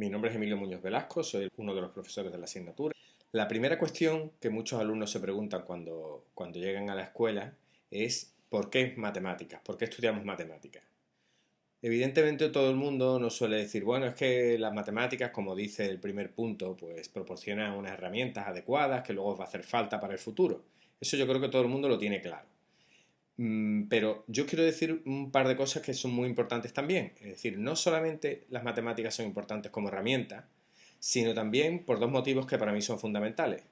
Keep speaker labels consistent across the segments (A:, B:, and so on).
A: Mi nombre es Emilio Muñoz Velasco, soy uno de los profesores de la asignatura. La primera cuestión que muchos alumnos se preguntan cuando llegan a la escuela es ¿por qué matemáticas? ¿Por qué estudiamos matemáticas? Evidentemente todo el mundo nos suele decir, bueno, es que las matemáticas, como dice el primer punto, pues proporcionan unas herramientas adecuadas que luego os va a hacer falta para el futuro. Eso yo creo que todo el mundo lo tiene claro. Pero yo quiero decir un par de cosas que son muy importantes también. Es decir, no solamente las matemáticas son importantes como herramienta, sino también por dos motivos que para mí son fundamentales.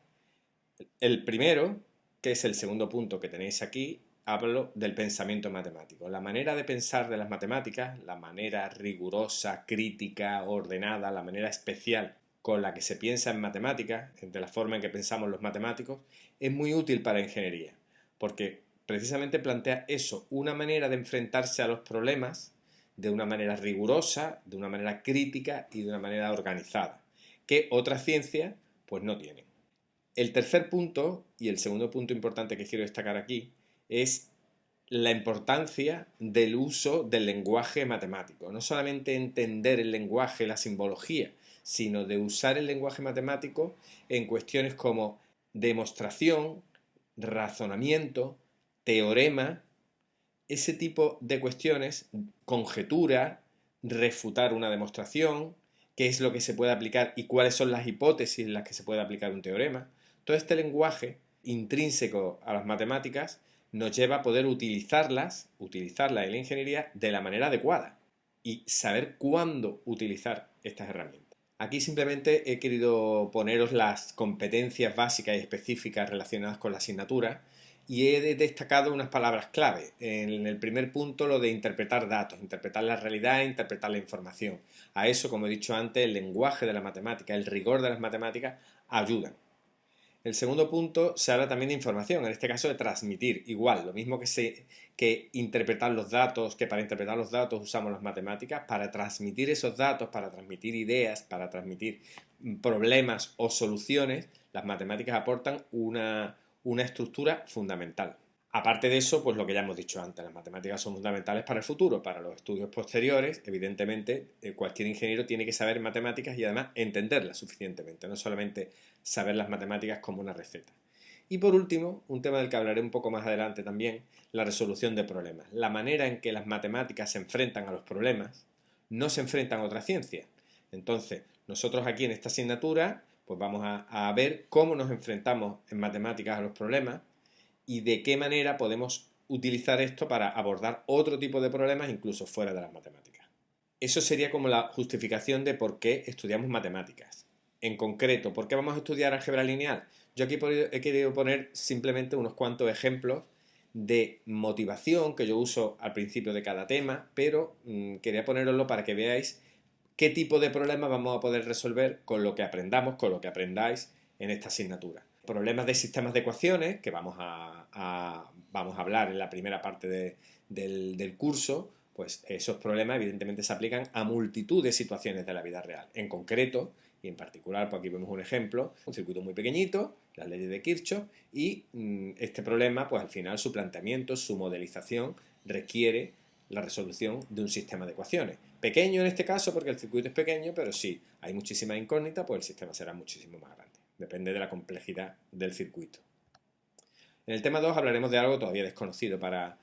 A: El primero, que es el segundo punto que tenéis aquí, hablo del pensamiento matemático. La manera de pensar de las matemáticas, la manera rigurosa, crítica, ordenada, la manera especial con la que se piensa en matemáticas, de la forma en que pensamos los matemáticos, es muy útil para la ingeniería, porque precisamente plantea eso, una manera de enfrentarse a los problemas de una manera rigurosa, de una manera crítica y de una manera organizada, que otras ciencias pues no tienen. El tercer punto, y el segundo punto importante que quiero destacar aquí, es la importancia del uso del lenguaje matemático. No solamente entender el lenguaje, la simbología, sino de usar el lenguaje matemático en cuestiones como demostración, razonamiento, teorema, ese tipo de cuestiones, conjetura, refutar una demostración, qué es lo que se puede aplicar y cuáles son las hipótesis en las que se puede aplicar un teorema. Todo este lenguaje intrínseco a las matemáticas nos lleva a poder utilizarlas en la ingeniería de la manera adecuada y saber cuándo utilizar estas herramientas. Aquí simplemente he querido poneros las competencias básicas y específicas relacionadas con la asignatura y he destacado unas palabras clave. En el primer punto, lo de interpretar datos, interpretar la realidad, interpretar la información. A eso, como he dicho antes, el lenguaje de la matemática, el rigor de las matemáticas ayudan. El segundo punto se habla también de información, en este caso de transmitir, igual, lo mismo que interpretar los datos, que para interpretar los datos usamos las matemáticas, para transmitir esos datos, para transmitir ideas, para transmitir problemas o soluciones, las matemáticas aportan una estructura fundamental. Aparte de eso, pues lo que ya hemos dicho antes, las matemáticas son fundamentales para el futuro, para los estudios posteriores. Evidentemente, cualquier ingeniero tiene que saber matemáticas y además entenderlas suficientemente, no solamente saber las matemáticas como una receta. Y por último, un tema del que hablaré un poco más adelante también, la resolución de problemas. La manera en que las matemáticas se enfrentan a los problemas no se enfrentan a otra ciencia. Entonces, nosotros aquí en esta asignatura, pues vamos a ver cómo nos enfrentamos en matemáticas a los problemas y de qué manera podemos utilizar esto para abordar otro tipo de problemas incluso fuera de las matemáticas. Eso sería como la justificación de por qué estudiamos matemáticas. En concreto, ¿por qué vamos a estudiar álgebra lineal? Yo aquí he querido poner simplemente unos cuantos ejemplos de motivación que yo uso al principio de cada tema, pero quería poneroslo para que veáis qué tipo de problemas vamos a poder resolver con lo que aprendamos, con lo que aprendáis en esta asignatura. Problemas de sistemas de ecuaciones, que vamos a hablar en la primera parte del curso, pues esos problemas evidentemente se aplican a multitud de situaciones de la vida real. En concreto, y en particular, pues aquí vemos un ejemplo, un circuito muy pequeñito, las leyes de Kirchhoff, y este problema, pues al final su planteamiento, su modelización requiere la resolución de un sistema de ecuaciones. Pequeño en este caso porque el circuito es pequeño, pero si hay muchísimas incógnitas, pues el sistema será muchísimo más grande. Depende de la complejidad del circuito. En el tema 2 hablaremos de algo todavía desconocido para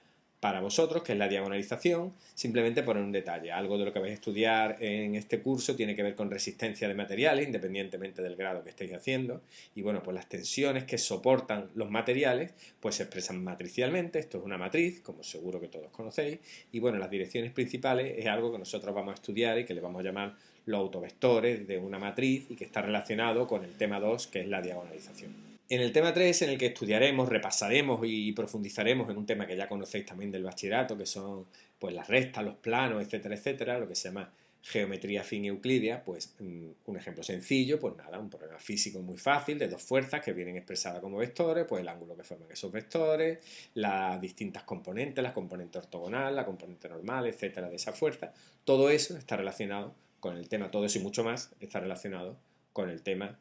A: vosotros, que es la diagonalización. Simplemente poner un detalle. Algo de lo que vais a estudiar en este curso tiene que ver con resistencia de materiales, independientemente del grado que estéis haciendo. Y bueno, pues las tensiones que soportan los materiales, pues se expresan matricialmente. Esto es una matriz, como seguro que todos conocéis. Y bueno, las direcciones principales es algo que nosotros vamos a estudiar y que le vamos a llamar los autovectores de una matriz y que está relacionado con el tema 2, que es la diagonalización. En el tema 3, en el que estudiaremos, repasaremos y profundizaremos en un tema que ya conocéis también del bachillerato, que son pues las rectas, los planos, etcétera, etcétera, lo que se llama geometría afín euclídea, pues un ejemplo sencillo, pues nada, un problema físico muy fácil de dos fuerzas que vienen expresadas como vectores, pues el ángulo que forman esos vectores, las distintas componentes, la componente ortogonal, la componente normal, etcétera, de esa fuerza. Todo eso está relacionado con el tema, todo eso y mucho más está relacionado con el tema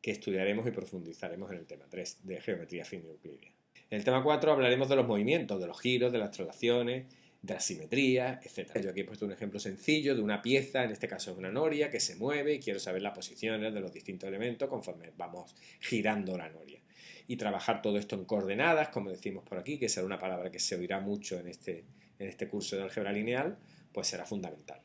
A: que estudiaremos y profundizaremos en el tema 3 de geometría afín euclídea. En el tema 4 hablaremos de los movimientos, de los giros, de las traslaciones, de la simetría, etc. Yo aquí he puesto un ejemplo sencillo de una pieza, en este caso es una noria, que se mueve y quiero saber las posiciones de los distintos elementos conforme vamos girando la noria. Y trabajar todo esto en coordenadas, como decimos por aquí, que será una palabra que se oirá mucho en este curso de álgebra lineal, pues será fundamental.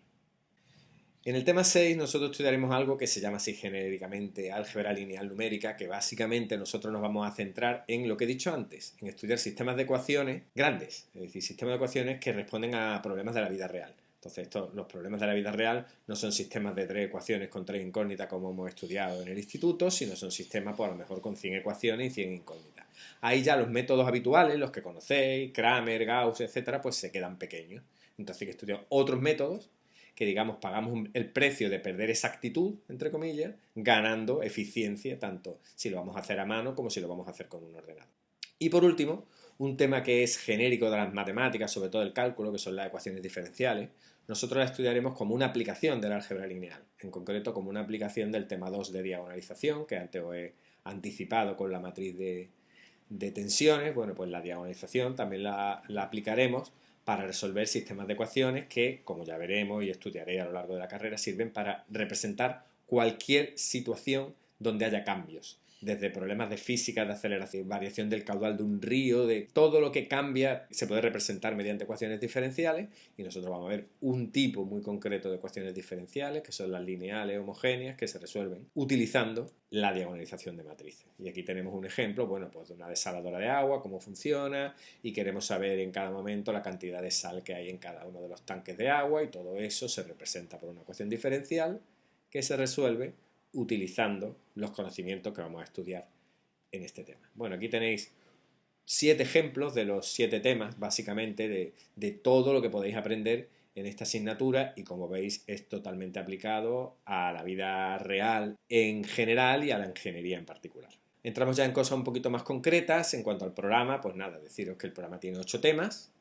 A: En el tema 6 nosotros estudiaremos algo que se llama así genéricamente álgebra lineal numérica, que básicamente nosotros nos vamos a centrar en lo que he dicho antes, en estudiar sistemas de ecuaciones grandes, es decir, sistemas de ecuaciones que responden a problemas de la vida real. Entonces los problemas de la vida real no son sistemas de 3 ecuaciones con 3 incógnitas como hemos estudiado en el instituto, sino son sistemas pues a lo mejor con 100 ecuaciones y 100 incógnitas. Ahí ya los métodos habituales, los que conocéis, Kramer, Gauss, etcétera, pues se quedan pequeños. Entonces hay que estudiar otros métodos que, digamos, pagamos el precio de perder exactitud, entre comillas, ganando eficiencia, tanto si lo vamos a hacer a mano como si lo vamos a hacer con un ordenador. Y por último, un tema que es genérico de las matemáticas, sobre todo el cálculo, que son las ecuaciones diferenciales, nosotros la estudiaremos como una aplicación del álgebra lineal, en concreto como una aplicación del tema 2 de diagonalización, que antes os he anticipado con la matriz de tensiones. Bueno, pues la diagonalización también la aplicaremos para resolver sistemas de ecuaciones que, como ya veremos y estudiaré a lo largo de la carrera, sirven para representar cualquier situación donde haya cambios, desde problemas de física, de aceleración, variación del caudal de un río, de todo lo que cambia se puede representar mediante ecuaciones diferenciales, y nosotros vamos a ver un tipo muy concreto de ecuaciones diferenciales, que son las lineales homogéneas, que se resuelven utilizando la diagonalización de matrices. Y aquí tenemos un ejemplo, bueno, pues de una desaladora de agua, cómo funciona, y queremos saber en cada momento la cantidad de sal que hay en cada uno de los tanques de agua, y todo eso se representa por una ecuación diferencial que se resuelve utilizando los conocimientos que vamos a estudiar en este tema. Bueno, aquí tenéis 7 ejemplos de los 7 temas, básicamente, de todo lo que podéis aprender en esta asignatura, y como veis es totalmente aplicado a la vida real en general y a la ingeniería en particular. Entramos ya en cosas un poquito más concretas. En cuanto al programa, pues nada, deciros que el programa tiene 8 temas.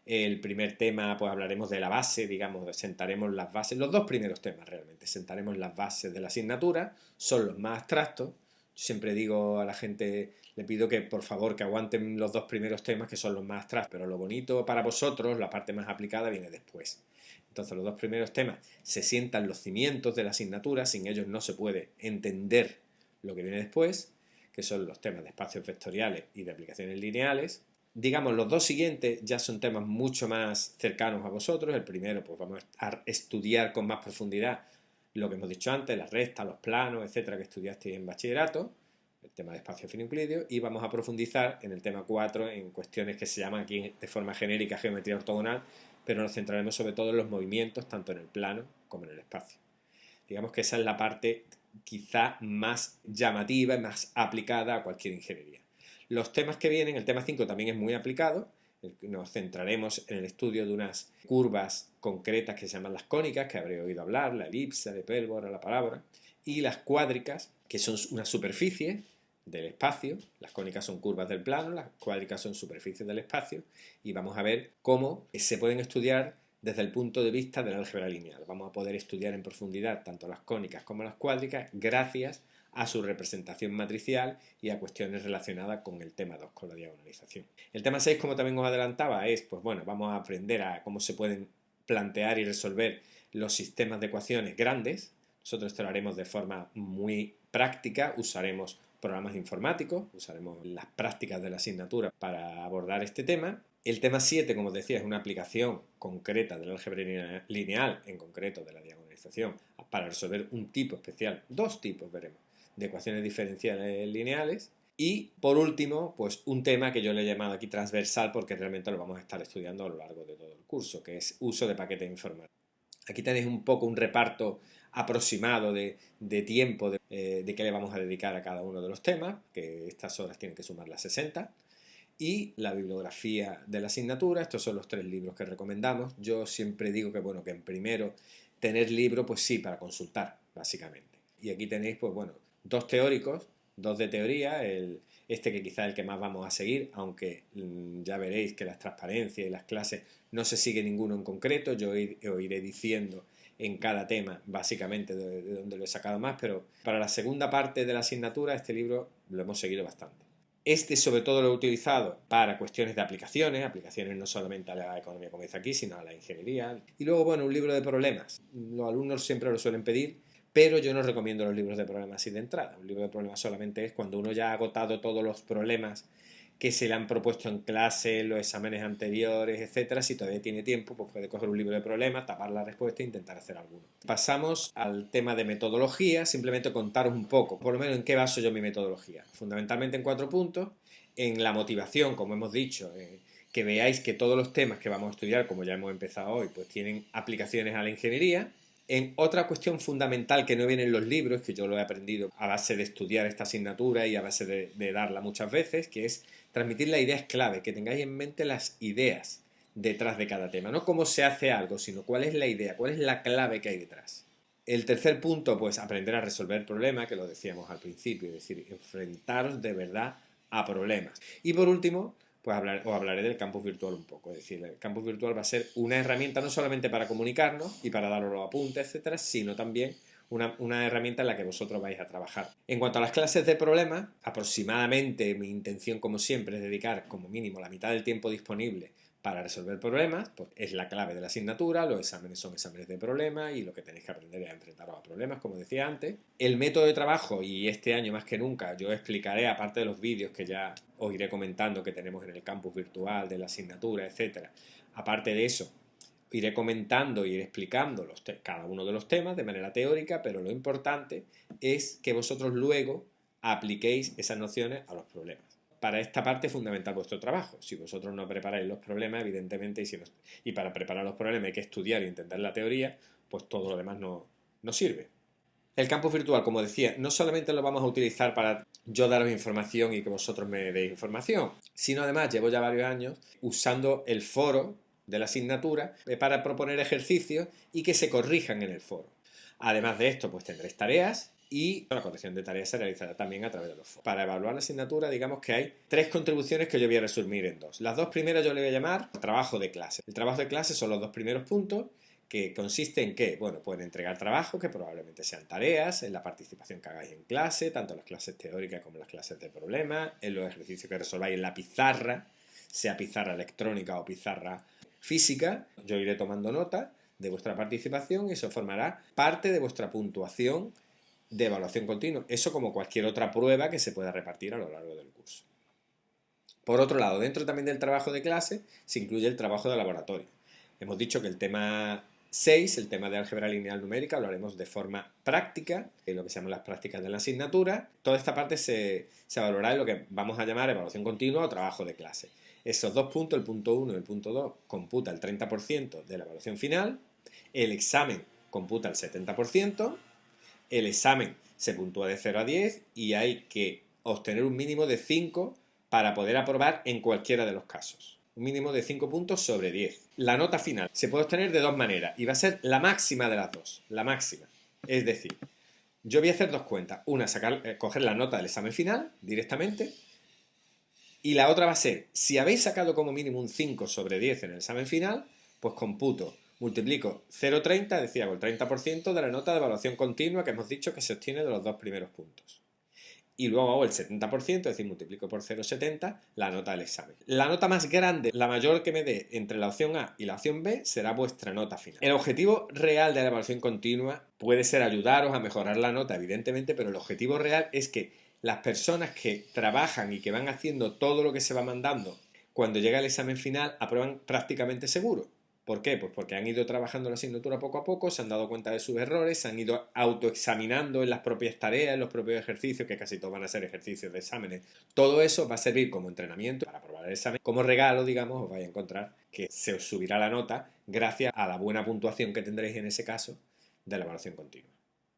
A: El primer tema, pues hablaremos de la base, digamos, sentaremos las bases, los dos primeros temas realmente, sentaremos las bases de la asignatura, son los más abstractos. Yo siempre digo a la gente, le pido que por favor que aguanten los dos primeros temas, que son los más abstractos, pero lo bonito para vosotros, la parte más aplicada, viene después. Entonces los dos primeros temas se sientan los cimientos de la asignatura, sin ellos no se puede entender lo que viene después, que son los temas de espacios vectoriales y de aplicaciones lineales. Digamos, los dos siguientes ya son temas mucho más cercanos a vosotros. El primero, pues vamos a estudiar con más profundidad lo que hemos dicho antes, las rectas, los planos, etcétera, que estudiasteis en bachillerato, el tema de espacio fino euclídeo, y vamos a profundizar en el tema 4 en cuestiones que se llaman aquí de forma genérica geometría ortogonal, pero nos centraremos sobre todo en los movimientos, tanto en el plano como en el espacio. Digamos que esa es la parte quizá más llamativa y más aplicada a cualquier ingeniería. Los temas que vienen, el tema 5 también es muy aplicado. Nos centraremos en el estudio de unas curvas concretas que se llaman las cónicas, que habré oído hablar, la elipse, la hipérbola, la parábola, y las cuádricas, que son una superficie del espacio. Las cónicas son curvas del plano, las cuádricas son superficies del espacio, y vamos a ver cómo se pueden estudiar desde el punto de vista del álgebra lineal. Vamos a poder estudiar en profundidad tanto las cónicas como las cuádricas gracias a su representación matricial y a cuestiones relacionadas con el tema 2, con la diagonalización. El tema 6, como también os adelantaba, es, pues bueno, vamos a aprender a cómo se pueden plantear y resolver los sistemas de ecuaciones grandes. Nosotros esto lo haremos de forma muy práctica, usaremos programas informáticos, usaremos las prácticas de la asignatura para abordar este tema. El tema 7, como os decía, es una aplicación concreta del álgebra lineal, en concreto de la diagonalización, para resolver un tipo especial, dos tipos veremos, de ecuaciones diferenciales lineales. Y por último, pues un tema que yo le he llamado aquí transversal, porque realmente lo vamos a estar estudiando a lo largo de todo el curso, que es uso de paquetes informáticos. Aquí tenéis un poco un reparto aproximado de tiempo de qué le vamos a dedicar a cada uno de los temas, que estas horas tienen que sumar las 60. Y la bibliografía de la asignatura. Estos son los 3 libros que recomendamos. Yo siempre digo que, bueno, que en primero tener libro, pues sí, para consultar, básicamente. Y aquí tenéis, pues bueno, 2 teóricos, 2 de teoría, este que quizá es el que más vamos a seguir, aunque ya veréis que las transparencias y las clases no se sigue ninguno en concreto. Yo os iré diciendo en cada tema, básicamente, de dónde lo he sacado más, pero para la segunda parte de la asignatura, este libro lo hemos seguido bastante. Este sobre todo lo he utilizado para cuestiones de aplicaciones no solamente a la economía como dice aquí, sino a la ingeniería. Y luego, bueno, un libro de problemas. Los alumnos siempre lo suelen pedir, pero yo no recomiendo los libros de problemas así de entrada. Un libro de problemas solamente es cuando uno ya ha agotado todos los problemas que se le han propuesto en clase, los exámenes anteriores, etcétera. Si todavía tiene tiempo, pues puede coger un libro de problemas, tapar la respuesta e intentar hacer alguno. Pasamos al tema de metodología, simplemente contaros un poco, por lo menos en qué baso yo mi metodología. Fundamentalmente en 4 puntos, en la motivación, como hemos dicho, que veáis que todos los temas que vamos a estudiar, como ya hemos empezado hoy, pues tienen aplicaciones a la ingeniería. En otra cuestión fundamental que no viene en los libros, que yo lo he aprendido a base de estudiar esta asignatura y a base de darla muchas veces, que es transmitir las ideas clave, que tengáis en mente las ideas detrás de cada tema. No cómo se hace algo, sino cuál es la idea, cuál es la clave que hay detrás. El tercer punto, pues aprender a resolver problemas, que lo decíamos al principio, es decir, enfrentaros de verdad a problemas. Y por último, pues os hablaré del campus virtual un poco. Es decir, el campus virtual va a ser una herramienta no solamente para comunicarnos y para daros los apuntes, etcétera, sino también una herramienta en la que vosotros vais a trabajar. En cuanto a las clases de problemas, aproximadamente mi intención, como siempre, es dedicar como mínimo la mitad del tiempo disponible para resolver problemas, porque es la clave de la asignatura, los exámenes son exámenes de problemas y lo que tenéis que aprender es a enfrentaros a problemas, como decía antes. El método de trabajo, y este año más que nunca, yo explicaré, aparte de los vídeos que ya os iré comentando que tenemos en el campus virtual, de la asignatura, etcétera. Aparte de eso, iré comentando y iré explicando cada uno de los temas de manera teórica, pero lo importante es que vosotros luego apliquéis esas nociones a los problemas. Para esta parte es fundamental vuestro trabajo. Si vosotros no preparáis los problemas, evidentemente, y para preparar los problemas hay que estudiar y entender la teoría, pues todo lo demás no sirve. El campus virtual, como decía, no solamente lo vamos a utilizar para yo daros información y que vosotros me deis información, sino además llevo ya varios años usando el foro de la asignatura para proponer ejercicios y que se corrijan en el foro. Además de esto, pues tendréis tareas y la corrección de tareas se realizará también a través de los foros. Para evaluar la asignatura, digamos que hay 3 contribuciones que yo voy a resumir en 2. Las 2 primeras yo le voy a llamar trabajo de clase. El trabajo de clase son los 2 primeros puntos, que consiste en que, bueno, pueden entregar trabajos que probablemente sean tareas, en la participación que hagáis en clase, tanto en las clases teóricas como en las clases de problemas, en los ejercicios que resolváis en la pizarra, sea pizarra electrónica o pizarra física. Yo iré tomando nota de vuestra participación y eso formará parte de vuestra puntuación de evaluación continua. Eso como cualquier otra prueba que se pueda repartir a lo largo del curso. Por otro lado, dentro también del trabajo de clase se incluye el trabajo de laboratorio. Hemos dicho que el tema 6, el tema de álgebra lineal numérica, lo haremos de forma práctica, lo que se llaman las prácticas de la asignatura. Toda esta parte se valorará en lo que vamos a llamar evaluación continua o trabajo de clase. Esos 2 puntos, el punto 1 y el punto 2, computa el 30% de la evaluación final, el examen computa el 70%, el examen se puntúa de 0 a 10 y hay que obtener un mínimo de 5 para poder aprobar en cualquiera de los casos. Un mínimo de 5 puntos sobre 10. La nota final se puede obtener de 2 maneras y va a ser la máxima de las dos. La máxima. Es decir, yo voy a hacer 2 cuentas. Una, coger la nota del examen final directamente. Y la otra va a ser, si habéis sacado como mínimo un 5 sobre 10 en el examen final, pues computo, multiplico 0,30, es decir, hago el 30% de la nota de evaluación continua que hemos dicho que se obtiene de los 2 primeros puntos. Y luego hago el 70%, es decir, multiplico por 0,70 la nota del examen. La nota más grande, la mayor que me dé entre la opción A y la opción B, será vuestra nota final. El objetivo real de la evaluación continua puede ser ayudaros a mejorar la nota, evidentemente, pero el objetivo real es que las personas que trabajan y que van haciendo todo lo que se va mandando, cuando llega el examen final, aprueban prácticamente seguro. ¿Por qué? Pues porque han ido trabajando la asignatura poco a poco, se han dado cuenta de sus errores, se han ido autoexaminando en las propias tareas, en los propios ejercicios, que casi todos van a ser ejercicios de exámenes. Todo eso va a servir como entrenamiento para aprobar el examen. Como regalo, digamos, os vais a encontrar que se os subirá la nota gracias a la buena puntuación que tendréis en ese caso de la evaluación continua.